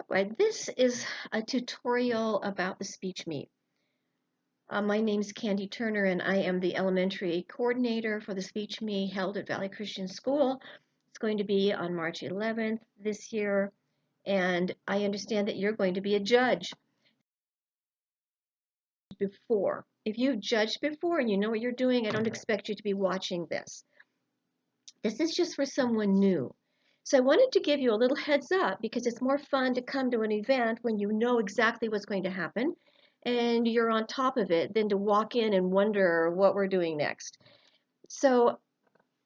Right, this is a tutorial about the Speech Meet. My name is Candy Turner and I am the elementary coordinator for the Speech Meet held at Valley Christian School. It's going to be on March 11th this year, and I understand that you're going to be a judge before. If you've judged before and you know what you're doing, I don't expect you to be watching this. This is just for someone new. So I wanted to give you a little heads up because it's more fun to come to an event when you know exactly what's going to happen and you're on top of it than to walk in and wonder what we're doing next. So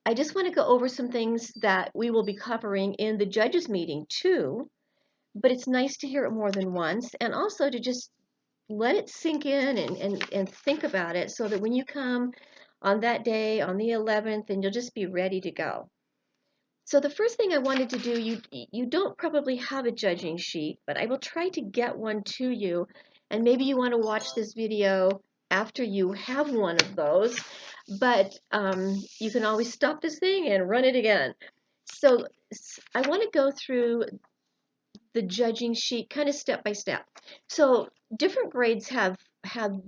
I just want to go over some things that we will be covering in the judges meeting too, but it's nice to hear it more than once and also to just let it sink in and think about it so that when you come on that day, on the 11th, then you'll just be ready to go. So the first thing I wanted to do, you don't probably have a judging sheet, but I will try to get one to you. And maybe you want to watch this video after you have one of those, but you can always stop this thing and run it again. So I want to go through the judging sheet kind of step by step. So different grades have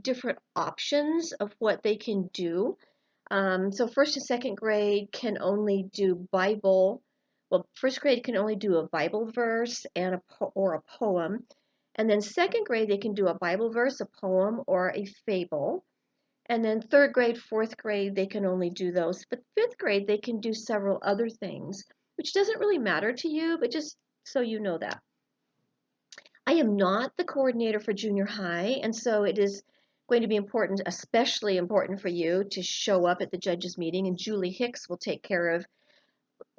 different options of what they can do. So first and second grade can only do Bible. Well, first grade can only do a Bible verse and or a poem. And then second grade, they can do a Bible verse, a poem, or a fable. And then third grade, fourth grade, they can only do those. But fifth grade, they can do several other things, which doesn't really matter to you, but just so you know that. I am not the coordinator for junior high, and so it is going to be important, especially important for you to show up at the judges meeting, and Julie Hicks will take care of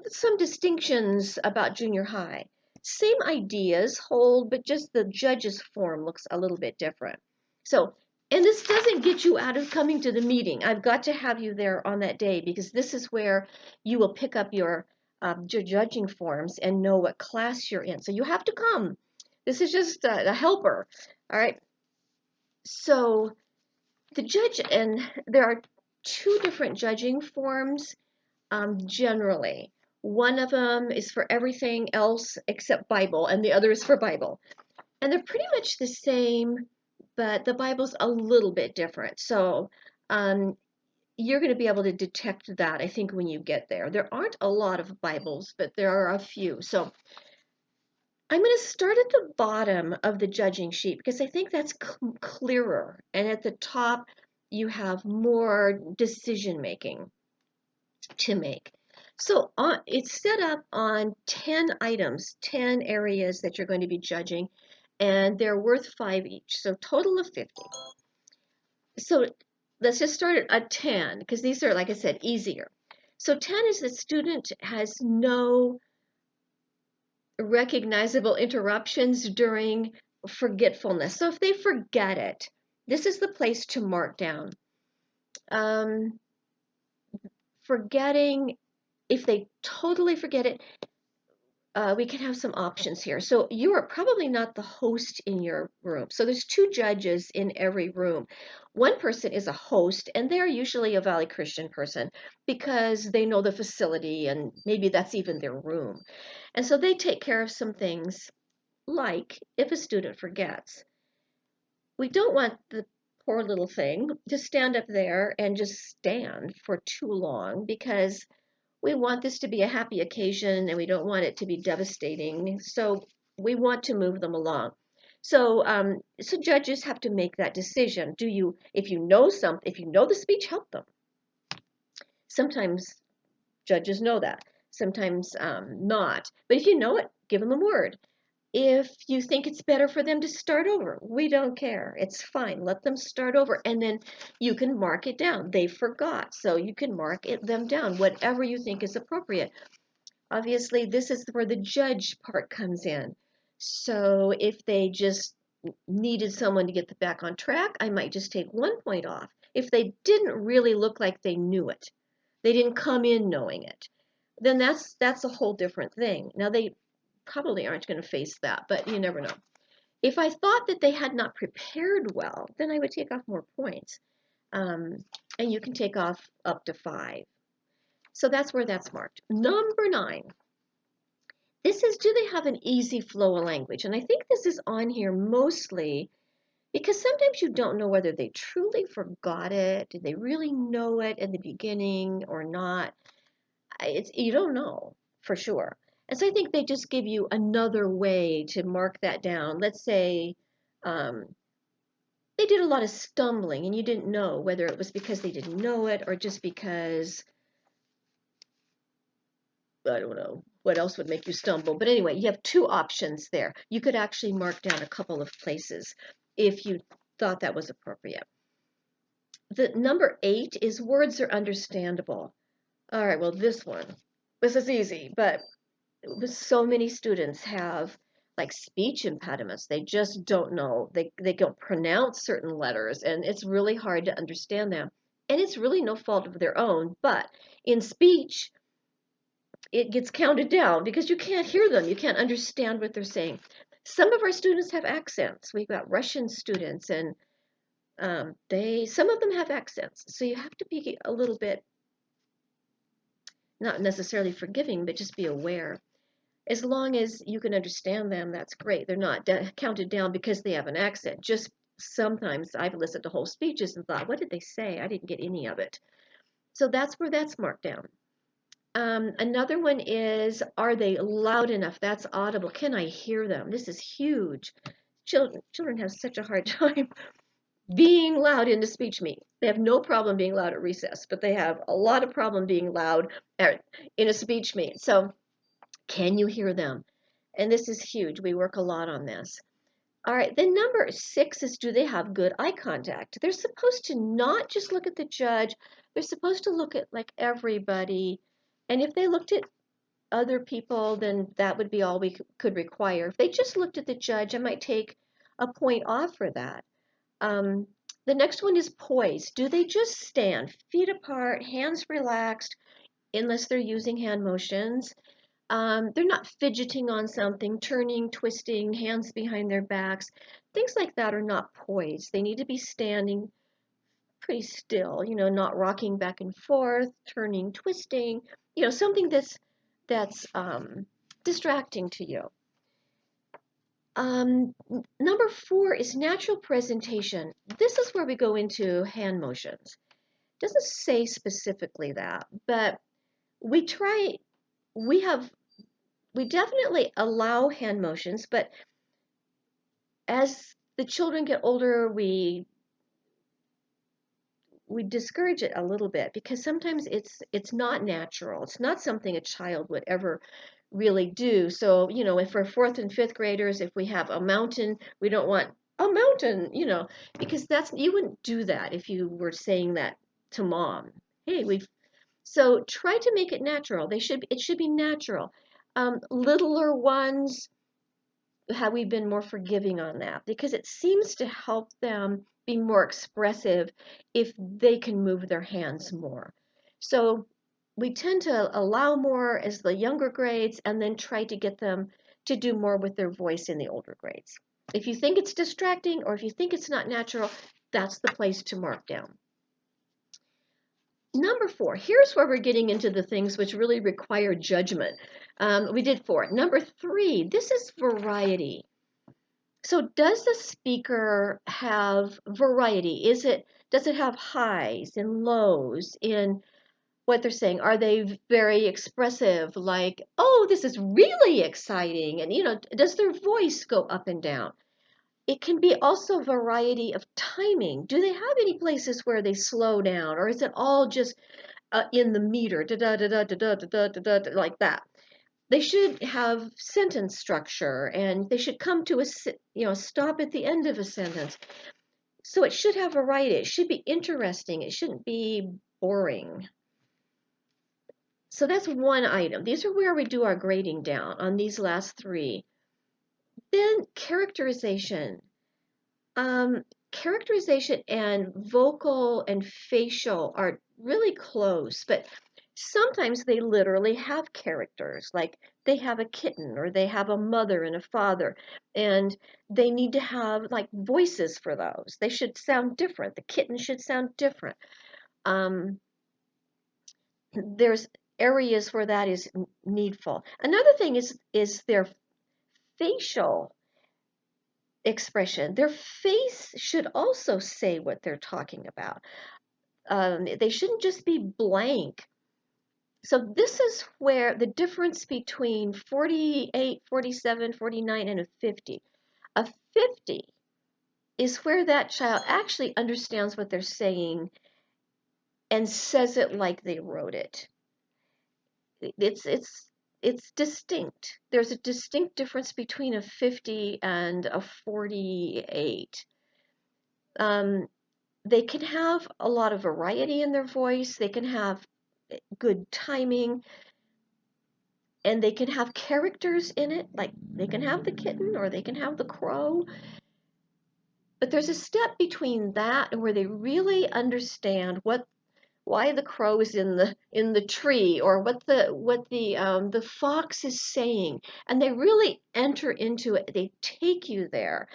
some distinctions about junior high. Same ideas hold, but just the judges form looks a little bit different. So, and this doesn't get you out of coming to the meeting. I've got to have you there on that day because this is where you will pick up your judging forms and know what class you're in. So you have to come. This is just a helper. All right. So the judge, and there are two different judging forms generally. One of them is for everything else except Bible, and the other is for Bible. And they're pretty much the same, but the Bible's a little bit different. So you're going to be able to detect that, I think, when you get there. There aren't a lot of Bibles, but there are a few. So I'm going to start at the bottom of the judging sheet because I think that's clearer. And at the top, you have more decision making to make. So it's set up on 10 items, 10 areas that you're going to be judging, and they're worth 5 each. So total of 50. So let's just start at 10 because these are, like I said, easier. So 10 is the student has no recognizable interruptions during forgetfulness. So if they forget it, this is the place to mark down. Forgetting, if they totally forget it, we can have some options here. So you are probably not the host in your room. So there's 2 judges in every room. One person is a host, and they're usually a Valley Christian person because they know the facility and maybe that's even their room. And so they take care of some things like if a student forgets. We don't want the poor little thing to stand up there and just stand for too long because we want this to be a happy occasion and we don't want it to be devastating. So we want to move them along. So, so judges have to make that decision. Do you, if you know something, if you know the speech, help them. Sometimes judges know that, sometimes not. But if you know it, give them a word. If you think it's better for them to start over, we don't care. It's fine. Let them start over. And then you can mark it down. They forgot. So you can mark them down, whatever you think is appropriate. Obviously, this is where the judge part comes in. So if they just needed someone to get them back on track, I might just take 1 point off. If they didn't really look like they knew it, they didn't come in knowing it, then that's a whole different thing. Now they probably aren't going to face that, but you never know. If I thought that they had not prepared well, then I would take off more points. And you can take off up to 5. So that's where that's marked. Number 9. This is, do they have an easy flow of language? And I think this is on here mostly because sometimes you don't know whether they truly forgot it. Did they really know it in the beginning or not? You don't know for sure. And so I think they just give you another way to mark that down. Let's say um, they did a lot of stumbling and you didn't know whether it was because they didn't know it or just because, I don't know, what else would make you stumble. But anyway, you have two options there. You could actually mark down a couple of places if you thought that was appropriate. The number 8 is words are understandable. All right, well, this is easy, but so many students have like speech impediments. They just don't know. They don't pronounce certain letters, and it's really hard to understand them. And it's really no fault of their own, but in speech, it gets counted down because you can't hear them. You can't understand what they're saying. Some of our students have accents. We've got Russian students, and some of them have accents. So you have to be a little bit, not necessarily forgiving, but just be aware. As long as you can understand them, that's great. They're not counted down because they have an accent. Just sometimes I've listened to whole speeches and thought, what did they say? I didn't get any of it. So that's where that's marked down. Another one is, are they loud enough? That's audible. Can I hear them? This is huge. Children have such a hard time being loud in a speech meet. They have no problem being loud at recess, but they have a lot of problem being loud in a speech meet. So can you hear them? And this is huge. We work a lot on this. All right, then number 6 is, do they have good eye contact? They're supposed to not just look at the judge. They're supposed to look at like everybody. And if they looked at other people, then that would be all we could require. If they just looked at the judge, I might take a point off for that. Um, the next one is poise. Do they just stand, feet apart, hands relaxed, unless they're using hand motions? They're not fidgeting on something, turning, twisting, hands behind their backs. Things like that are not poised. They need to be standing pretty still, not rocking back and forth, turning, twisting, something that's distracting to you. Number 4 is natural presentation. This is where we go into hand motions. It doesn't say specifically that, but we try, we have we definitely allow hand motions, but as the children get older, we discourage it a little bit because sometimes it's not natural. It's not something a child would ever really do. So, if for 4th and 5th graders, if we have a mountain, we don't want a mountain, because you wouldn't do that if you were saying that to mom. Hey, so try to make it natural. It should be natural. Littler ones, have we been more forgiving on that? Because it seems to help them be more expressive if they can move their hands more. So we tend to allow more as the younger grades and then try to get them to do more with their voice in the older grades. If you think it's distracting or if you think it's not natural, that's the place to mark down. Number 4, here's where we're getting into the things which really require judgment. We did 4. Number 3, this is variety. So does the speaker have variety? Does it have highs and lows in what they're saying? Are they very expressive, like, oh, this is really exciting? And, does their voice go up and down? It can be also variety of timing. Do they have any places where they slow down, or is it all just in the meter, da da da da da da da da da, like that? They should have sentence structure, and they should come to a stop at the end of a sentence. So it should have variety. It should be interesting. It shouldn't be boring. So that's one item. These are where we do our grading down on these last 3. Then characterization. Characterization and vocal and facial are really close, but sometimes they literally have characters, like they have a kitten or they have a mother and a father, and they need to have like voices for those. They should sound different. The kitten should sound different. There's areas where that is needful. Another thing is their facial expression. Their face should also say what they're talking about. They shouldn't just be blank. So this is where the difference between 48, 47, 49, and a 50. A 50 is where that child actually understands what they're saying and says it like they wrote it. It's distinct. There's a distinct difference between a 50 and a 48. They can have a lot of variety in their voice. They can have good timing, and they can have characters in it. Like they can have the kitten or they can have the crow. But there's a step between that and where they really understand why the crow is in the tree or what the fox is saying, and they really enter into it. They take you there.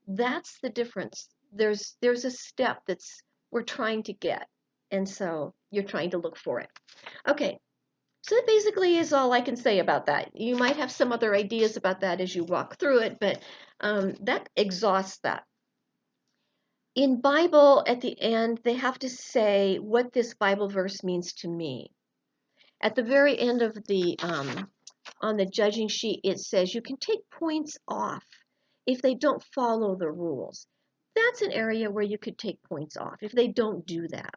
That's the difference. There's a step that's we're trying to get, and so you're trying to look for it. Okay, so that basically is all I can say about that. You might have some other ideas about that as you walk through it, but that exhausts that. In Bible, at the end, they have to say what this Bible verse means to me. At the very end of the on the judging sheet, it says you can take points off if they don't follow the rules. That's an area where you could take points off if they don't do that.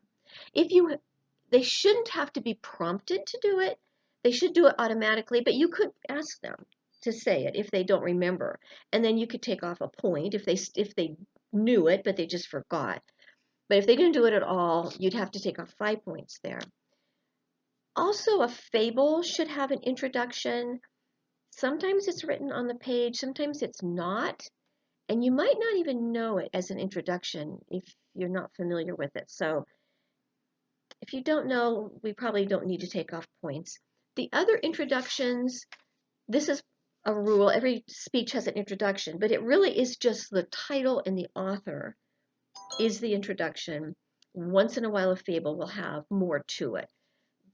They shouldn't have to be prompted to do it. They should do it automatically, but you could ask them to say it if they don't remember, and then you could take off a point if they knew it but they just forgot. But if they didn't do it at all, you'd have to take off 5 points there. Also, a fable should have an introduction. Sometimes it's written on the page, sometimes it's not, and you might not even know it as an introduction if you're not familiar with it. So if you don't know, we probably don't need to take off points. The other introductions, this is a rule. Every speech has an introduction, but it really is just the title and the author is the introduction. Once in a while, a fable will have more to it,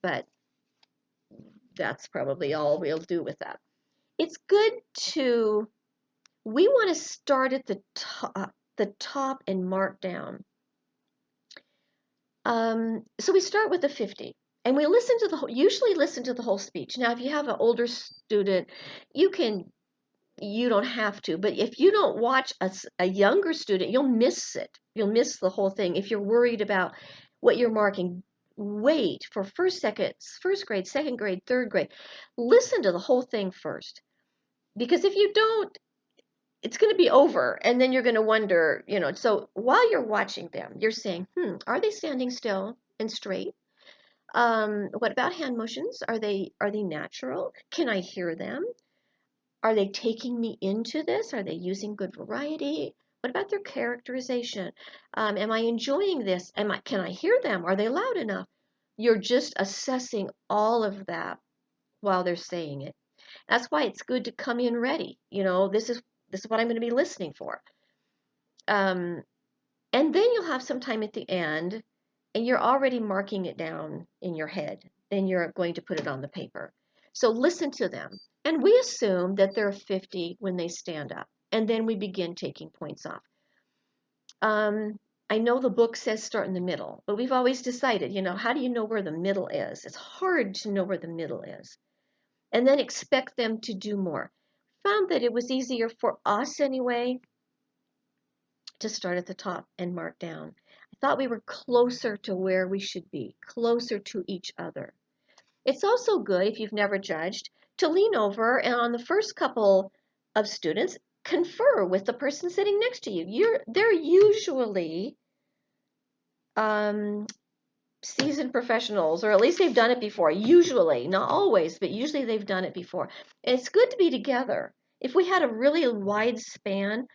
but that's probably all we'll do with that. It's good to, we want to start at the top and mark down. So we start with the 50, and we usually listen to the whole speech. Now, if you have an older student, you don't have to, but if you don't watch a younger student, you'll miss it. You'll miss the whole thing. If you're worried about what you're marking, wait for first grade, second grade, third grade. Listen to the whole thing first. Because if you don't, it's going to be over, and then you're going to wonder, so while you're watching them, you're saying, are they standing still and straight? What about hand motions? Are they natural? Can I hear them? Are they taking me into this? Are they using good variety? What about their characterization? Am I enjoying this? Can I hear them? Are they loud enough? You're just assessing all of that while they're saying it. That's why it's good to come in ready. This is what I'm going to be listening for. And then you'll have some time at the end, and you're already marking it down in your head. Then you're going to put it on the paper. So listen to them. And we assume that they're 50 when they stand up. And then we begin taking points off. I know the book says start in the middle, but we've always decided, how do you know where the middle is? It's hard to know where the middle is. And then expect them to do more. Found that it was easier for us anyway to start at the top and mark down. I thought we were closer to where we should be, closer to each other. It's also good, if you've never judged, to lean over and on the first couple of students, confer with the person sitting next to you. They're usually seasoned professionals, or at least they've done it before. Usually, not always, but usually they've done it before. And it's good to be together. If we had a really wide span,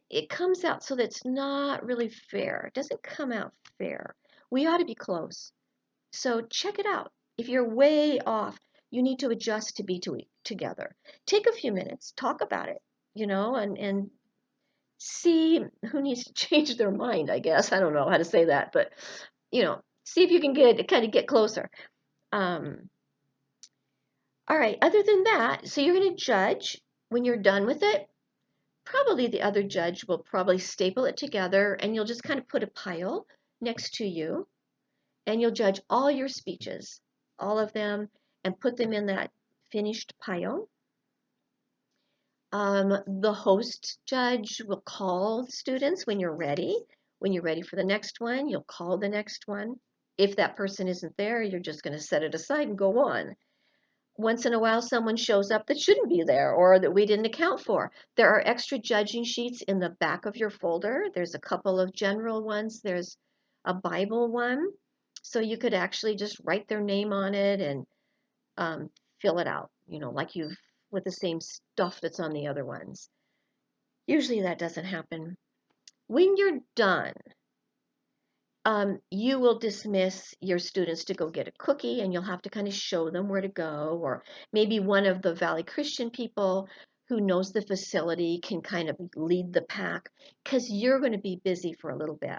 it comes out so that it's not really fair. It doesn't come out fair. We ought to be close. So check it out. If you're way off, you need to adjust to be together. Take a few minutes, talk about it, and see who needs to change their mind, I guess. I don't know how to say that, but, see if you can get closer. All right, other than that, so you're going to judge. When you're done with it, probably the other judge will probably staple it together and you'll just kind of put a pile next to you and you'll judge all your speeches, all of them, and put them in that finished pile. The host judge will call students when you're ready. When you're ready for the next one, you'll call the next one. If that person isn't there, you're just going to set it aside and go on. Once in a while, someone shows up that shouldn't be there or that we didn't account for. There are extra judging sheets in the back of your folder. There's a couple of general ones. There's a Bible one. So you could actually just write their name on it and fill it out, like you've with the same stuff that's on the other ones. Usually that doesn't happen. When you're done, you will dismiss your students to go get a cookie and you'll have to kind of show them where to go, or maybe one of the Valley Christian people who knows the facility can kind of lead the pack because you're going to be busy for a little bit.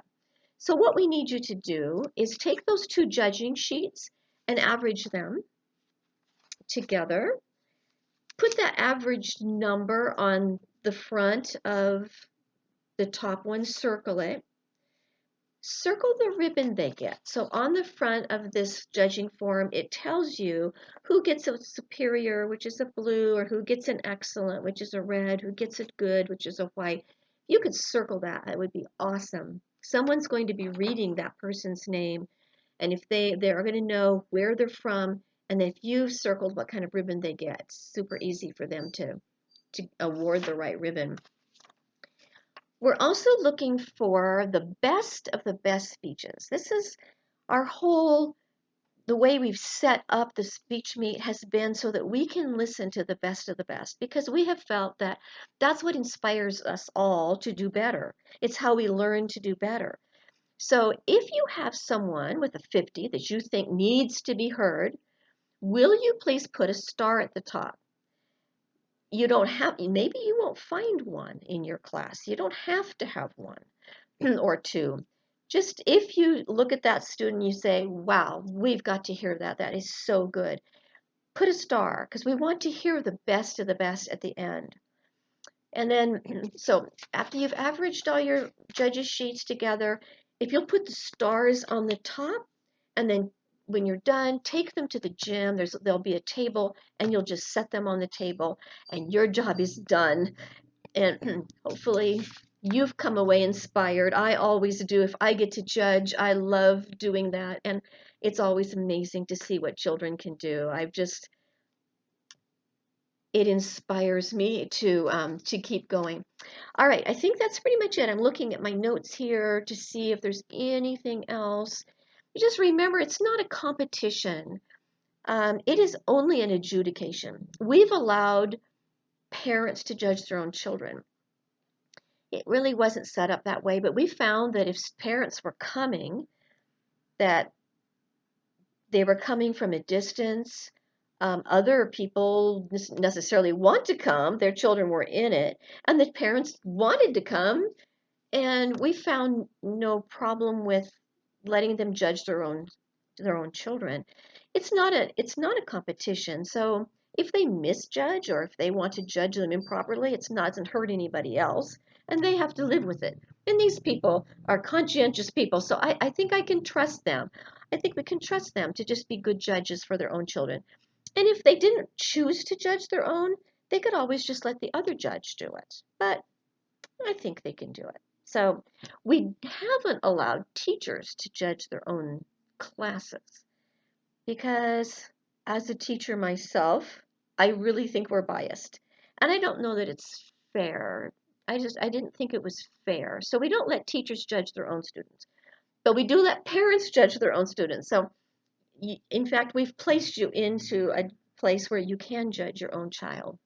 So what we need you to do is take those two judging sheets and average them together. Put that average number on the front of the top one, circle it. Circle the ribbon they get. So on the front of this judging form, it tells you who gets a superior, which is a blue, or who gets an excellent, which is a red, who gets a good, which is a white. You could circle that. That would be awesome. Someone's going to be reading that person's name, and if they're going to know where they're from, and if you've circled what kind of ribbon they get, it's super easy for them to award the right ribbon. We're also looking for the best of the best speeches. This is our the way we've set up the speech meet has been so that we can listen to the best of the best, because we have felt that that's what inspires us all to do better. It's how we learn to do better. So if you have someone with a 50 that you think needs to be heard, will you please put a star at the top? You don't have, maybe you won't find one in your class. You don't have to have one or two. Just if you look at that student, you say, wow, we've got to hear that. That is so good. Put a star, because we want to hear the best of the best at the end. And then, so after you've averaged all your judges' sheets together, if you'll put the stars on the top, and then when you're done, take them to the gym. There'll be a table, and you'll just set them on the table, and your job is done. And hopefully you've come away inspired. I always do. If I get to judge, I love doing that. And it's always amazing to see what children can do. It inspires me to keep going. All right, I think that's pretty much it. I'm looking at my notes here to see if there's anything else. Just remember, it's not a competition. It is only an adjudication. We've allowed parents to judge their own children. It really wasn't set up that way, but we found that if parents were coming, that they were coming from a distance. Other people didn't necessarily want to come, their children were in it, and the parents wanted to come, and we found no problem with letting them judge their own children. It's not a competition. So if they misjudge or if they want to judge them improperly, it doesn't hurt anybody else, and they have to live with it. And these people are conscientious people, so I think I can trust them. I think we can trust them to just be good judges for their own children. And if they didn't choose to judge their own, they could always just let the other judge do it. But I think they can do it. So we haven't allowed teachers to judge their own classes because as a teacher myself, I really think we're biased. And I don't know that it's fair. I didn't think it was fair. So we don't let teachers judge their own students, but we do let parents judge their own students. So in fact, we've placed you into a place where you can judge your own child.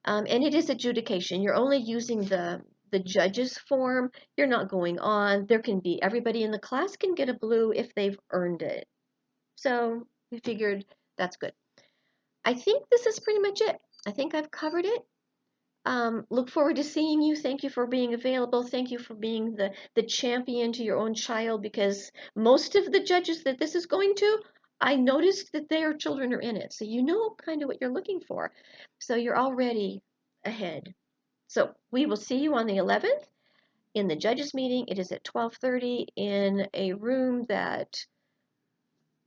And it is adjudication. You're only using the judge's form. You're not going on. There can be, everybody in the class can get a blue if they've earned it. So we figured that's good. I think this is pretty much it. I think I've covered it. Look forward to seeing you. Thank you for being available. Thank you for being the champion to your own child, because most of the judges that this is going to I noticed that their children are in it, so you know kind of what you're looking for. So you're already ahead. So we will see you on the 11th in the judges meeting. It is at 12:30 in a room that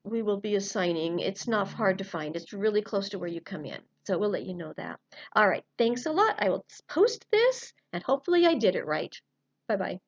we will be assigning. It's not hard to find. It's really close to where you come in. So we'll let you know that. All right. Thanks a lot. I will post this and hopefully I did it right. Bye-bye.